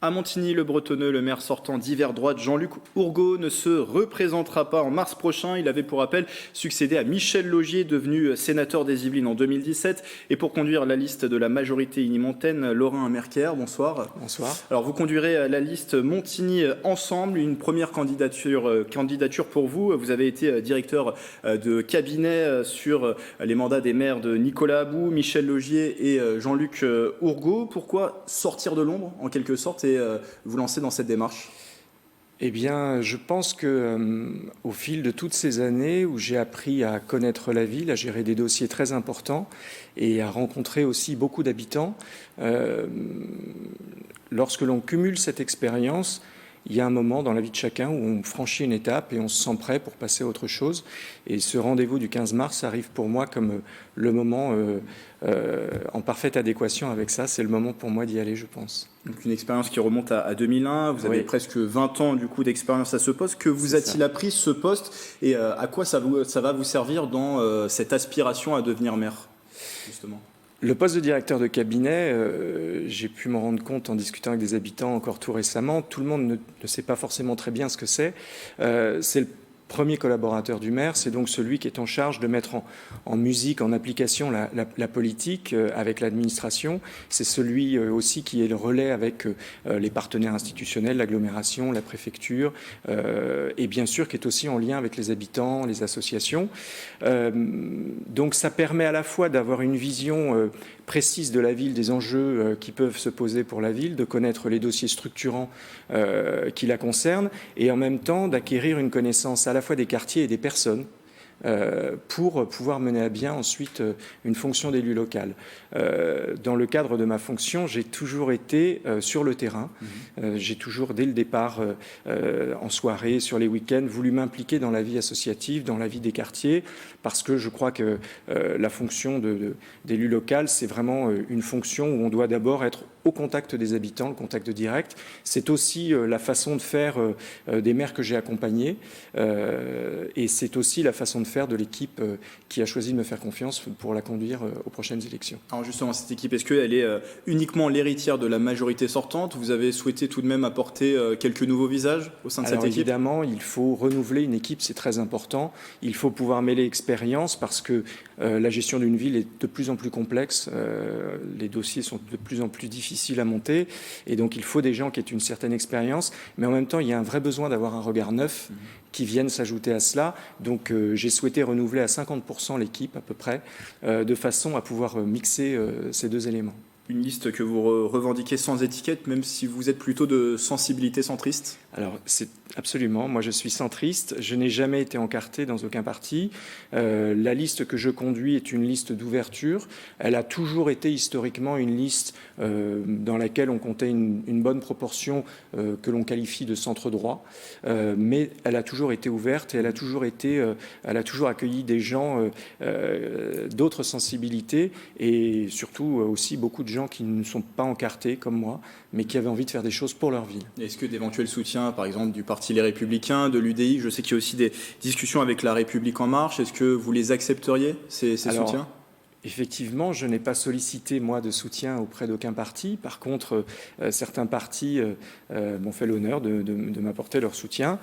À Montigny, le Bretonneux, le maire sortant d'hiver droite, Jean-Luc Ourgaud, ne se représentera pas en mars prochain. Il avait pour rappel succédé à Michel Laugier, devenu sénateur des Yvelines en 2017. Et pour conduire la liste de la majorité unimontaine, Laurent Merker, bonsoir. Bonsoir. Alors vous conduirez la liste Montigny Ensemble, une première candidature pour vous. Vous avez été directeur de cabinet sur les mandats des maires de Nicolas About, Michel Laugier et Jean-Luc Ourgaud. Pourquoi sortir de l'ombre, en quelque sorte, et vous lancer dans cette démarche? Eh bien, je pense que au fil de toutes ces années où j'ai appris à connaître la ville, à gérer des dossiers très importants et à rencontrer aussi beaucoup d'habitants, lorsque l'on cumule cette expérience, il y a un moment dans la vie de chacun où on franchit une étape et on se sent prêt pour passer à autre chose. Et ce rendez-vous du 15 mars arrive pour moi comme le moment en parfaite adéquation avec ça. C'est le moment pour moi d'y aller, je pense. Donc une expérience qui remonte à 2001. Vous avez presque 20 ans du coup d'expérience à ce poste. Que vous a-t-il appris ce poste et à quoi ça va vous servir dans cette aspiration à devenir maire, justement? Le poste de directeur de cabinet, j'ai pu m'en rendre compte en discutant avec des habitants encore tout récemment. Tout le monde ne sait pas forcément très bien ce que c'est. C'est le premier collaborateur du maire, c'est donc celui qui est en charge de mettre en musique, en application la politique avec l'administration. C'est celui aussi qui est le relais avec les partenaires institutionnels, l'agglomération, la préfecture, et bien sûr qui est aussi en lien avec les habitants, les associations. Donc ça permet à la fois d'avoir une vision précise de la ville, des enjeux qui peuvent se poser pour la ville, de connaître les dossiers structurants qui la concernent, et en même temps d'acquérir une connaissance à la fois des quartiers et des personnes pour pouvoir mener à bien ensuite une fonction d'élu local. Dans le cadre de ma fonction, j'ai toujours été sur le terrain. J'ai toujours, dès le départ, en soirée, sur les week-ends, voulu m'impliquer dans la vie associative, dans la vie des quartiers, parce que je crois que la fonction d'élu local, c'est vraiment une fonction où on doit d'abord être au contact des habitants, le contact direct. C'est aussi la façon de faire des maires que j'ai accompagnés, et c'est aussi la façon de faire de l'équipe qui a choisi de me faire confiance pour la conduire aux prochaines élections. Alors justement, cette équipe, est-ce qu'elle est uniquement l'héritière de la majorité sortante? Vous avez souhaité tout de même apporter quelques nouveaux visages au sein de cette équipe? Évidemment, il faut renouveler une équipe, c'est très important. Il faut pouvoir mêler expérience parce que la gestion d'une ville est de plus en plus complexe. Les dossiers sont de plus en plus difficiles à monter. Et donc, il faut des gens qui aient une certaine expérience. Mais en même temps, il y a un vrai besoin d'avoir un regard neuf qui vienne s'ajouter à cela. Donc, j'ai souhaité renouveler à 50% l'équipe à peu près, de façon à pouvoir mixer ces deux éléments. Une liste que vous revendiquez sans étiquette, même si vous êtes plutôt de sensibilité centriste? Alors, c'est absolument. Moi, je suis centriste. Je n'ai jamais été encarté dans aucun parti. La liste que je conduis est une liste d'ouverture. Elle a toujours été historiquement une liste dans laquelle on comptait une bonne proportion que l'on qualifie de centre-droit. Mais elle a toujours été ouverte et elle a toujours accueilli des gens d'autres sensibilités et surtout aussi beaucoup de gens qui ne sont pas encartés comme moi, mais qui avaient envie de faire des choses pour leur ville. Est-ce que d'éventuels soutiens, par exemple, du Parti Les Républicains, de l'UDI, je sais qu'il y a aussi des discussions avec La République En Marche, est-ce que vous les accepteriez, ces soutiens? Effectivement, je n'ai pas sollicité, moi, de soutien auprès d'aucun parti. Par contre, certains partis m'ont fait l'honneur de m'apporter leur soutien.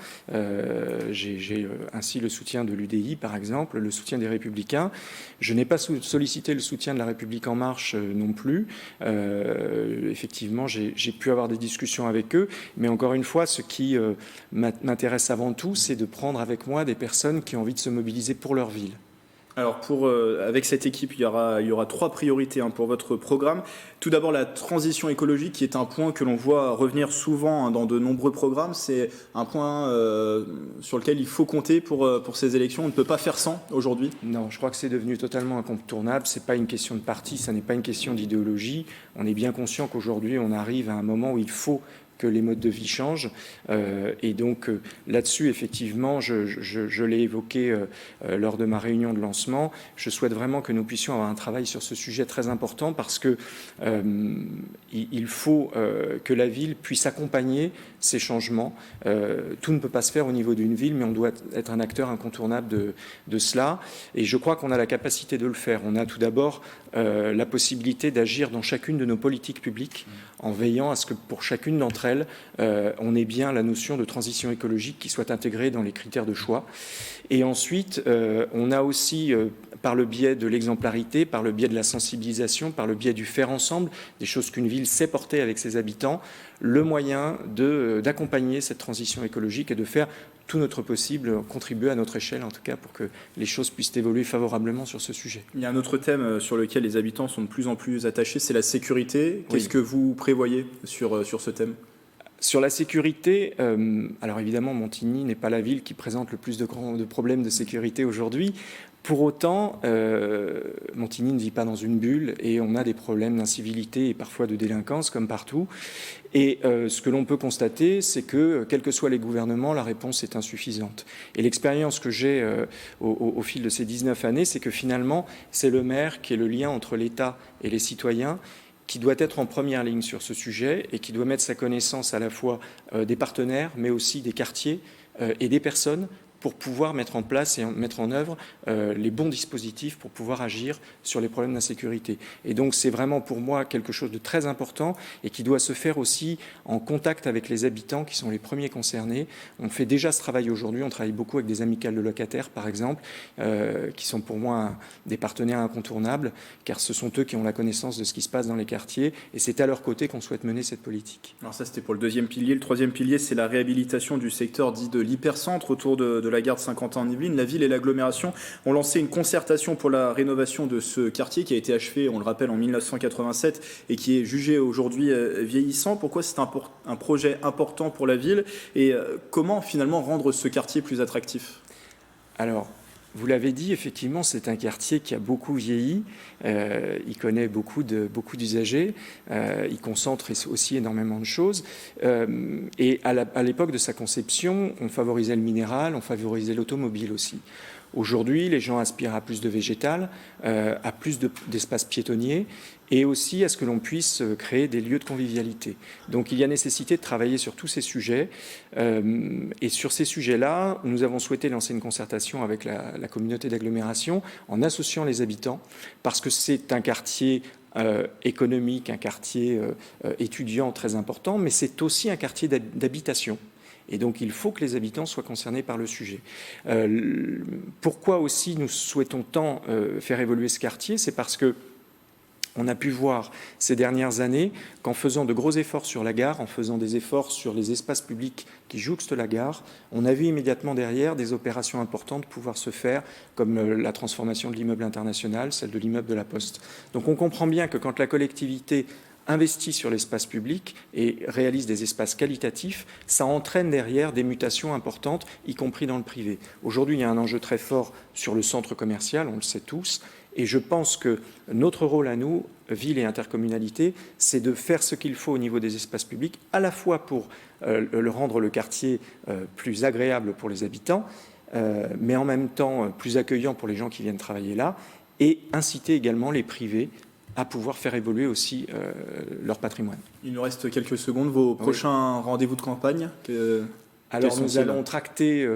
J'ai ainsi le soutien de l'UDI, par exemple, le soutien des Républicains. Je n'ai pas sollicité le soutien de La République En Marche non plus. Effectivement, j'ai pu avoir des discussions avec eux. Mais encore une fois, ce qui m'intéresse avant tout, c'est de prendre avec moi des personnes qui ont envie de se mobiliser pour leur ville. Alors avec cette équipe, il y aura 3 priorités pour votre programme. Tout d'abord, la transition écologique, qui est un point que l'on voit revenir souvent dans de nombreux programmes. C'est un point sur lequel il faut compter pour ces élections. On ne peut pas faire sans aujourd'hui. Non, je crois que c'est devenu totalement incontournable. Ce n'est pas une question de parti, ça n'est pas une question d'idéologie. On est bien conscient qu'aujourd'hui, on arrive à un moment où il faut que les modes de vie changent. Et donc là-dessus, effectivement, je l'ai évoqué lors de ma réunion de lancement, je souhaite vraiment que nous puissions avoir un travail sur ce sujet très important parce que il faut que la ville puisse accompagner ces changements. Tout ne peut pas se faire au niveau d'une ville, mais on doit être un acteur incontournable de cela. Et je crois qu'on a la capacité de le faire. On a tout d'abord la possibilité d'agir dans chacune de nos politiques publiques en veillant à ce que pour chacune d'entre elles, on ait bien la notion de transition écologique qui soit intégrée dans les critères de choix. Et ensuite, on a aussi, par le biais de l'exemplarité, par le biais de la sensibilisation, par le biais du faire ensemble, des choses qu'une ville sait porter avec ses habitants, le moyen d'accompagner cette transition écologique et de faire tout notre possible, contribuer à notre échelle en tout cas pour que les choses puissent évoluer favorablement sur ce sujet. Il y a un autre thème sur lequel les habitants sont de plus en plus attachés, c'est la sécurité. Qu'est-ce Oui. que vous prévoyez sur ce thème ? Sur la sécurité, alors évidemment, Montigny n'est pas la ville qui présente le plus de problèmes de sécurité aujourd'hui. Pour autant, Montigny ne vit pas dans une bulle et on a des problèmes d'incivilité et parfois de délinquance comme partout. Et ce que l'on peut constater, c'est que, quels que soient les gouvernements, la réponse est insuffisante. Et l'expérience que j'ai au fil de ces 19 années, c'est que finalement, c'est le maire qui est le lien entre l'État et les citoyens, qui doit être en première ligne sur ce sujet et qui doit mettre sa connaissance à la fois des partenaires, mais aussi des quartiers et des personnes pour pouvoir mettre en place et mettre en œuvre les bons dispositifs pour pouvoir agir sur les problèmes d'insécurité. Et donc c'est vraiment pour moi quelque chose de très important et qui doit se faire aussi en contact avec les habitants qui sont les premiers concernés. On fait déjà ce travail aujourd'hui, on travaille beaucoup avec des amicales de locataires par exemple, qui sont pour moi des partenaires incontournables, car ce sont eux qui ont la connaissance de ce qui se passe dans les quartiers et c'est à leur côté qu'on souhaite mener cette politique. Alors ça c'était pour le deuxième pilier. Le troisième pilier, c'est la réhabilitation du secteur dit de l'hypercentre autour de la gare de Saint-Quentin-en-Yvelines. La ville et l'agglomération ont lancé une concertation pour la rénovation de ce quartier qui a été achevé, on le rappelle, en 1987 et qui est jugé aujourd'hui vieillissant. Pourquoi c'est un projet important pour la ville et comment finalement rendre ce quartier plus attractif ? Alors, vous l'avez dit, effectivement, c'est un quartier qui a beaucoup vieilli. Il connaît beaucoup d'usagers. Il concentre aussi énormément de choses. Et à l'époque de sa conception, on favorisait le minéral, on favorisait l'automobile aussi. Aujourd'hui, les gens aspirent à plus de végétal, à plus d'espaces piétonniers et aussi à ce que l'on puisse créer des lieux de convivialité. Donc il y a nécessité de travailler sur tous ces sujets. Et sur ces sujets-là, nous avons souhaité lancer une concertation avec la communauté d'agglomération en associant les habitants, parce que c'est un quartier économique, un quartier étudiant très important, mais c'est aussi un quartier d'habitation. Et donc, il faut que les habitants soient concernés par le sujet. Pourquoi aussi nous souhaitons tant faire évoluer ce quartier ? C'est parce que on a pu voir ces dernières années qu'en faisant de gros efforts sur la gare, en faisant des efforts sur les espaces publics qui jouxtent la gare, on a vu immédiatement derrière des opérations importantes pouvoir se faire, comme la transformation de l'immeuble international, celle de l'immeuble de la Poste. Donc on comprend bien que quand la collectivité investit sur l'espace public et réalise des espaces qualitatifs, ça entraîne derrière des mutations importantes, y compris dans le privé. Aujourd'hui, il y a un enjeu très fort sur le centre commercial, on le sait tous, et je pense que notre rôle à nous, ville et intercommunalité, c'est de faire ce qu'il faut au niveau des espaces publics, à la fois pour rendre le quartier plus agréable pour les habitants, mais en même temps plus accueillant pour les gens qui viennent travailler là, et inciter également les privés à pouvoir faire évoluer aussi leur patrimoine. Il nous reste quelques secondes. Vos prochains rendez-vous de campagne Alors nous allons tracter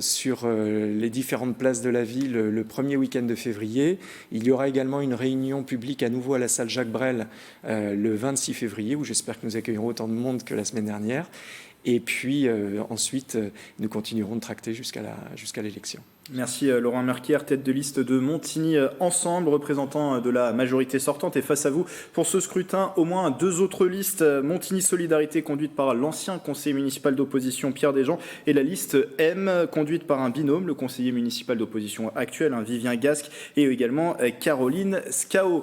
sur les différentes places de la ville le premier week-end de février. Il y aura également une réunion publique à nouveau à la salle Jacques Brel le 26 février, où j'espère que nous accueillerons autant de monde que la semaine dernière. Et puis ensuite, nous continuerons de tracter jusqu'à l'élection. Merci Laurent Merquier, tête de liste de Montigny Ensemble, représentant de la majorité sortante. Et face à vous, pour ce scrutin, au moins deux autres listes. Montigny Solidarité, conduite par l'ancien conseiller municipal d'opposition Pierre Desjean, et la liste M, conduite par un binôme, le conseiller municipal d'opposition actuel, Vivien Gasque, et également Caroline Scao.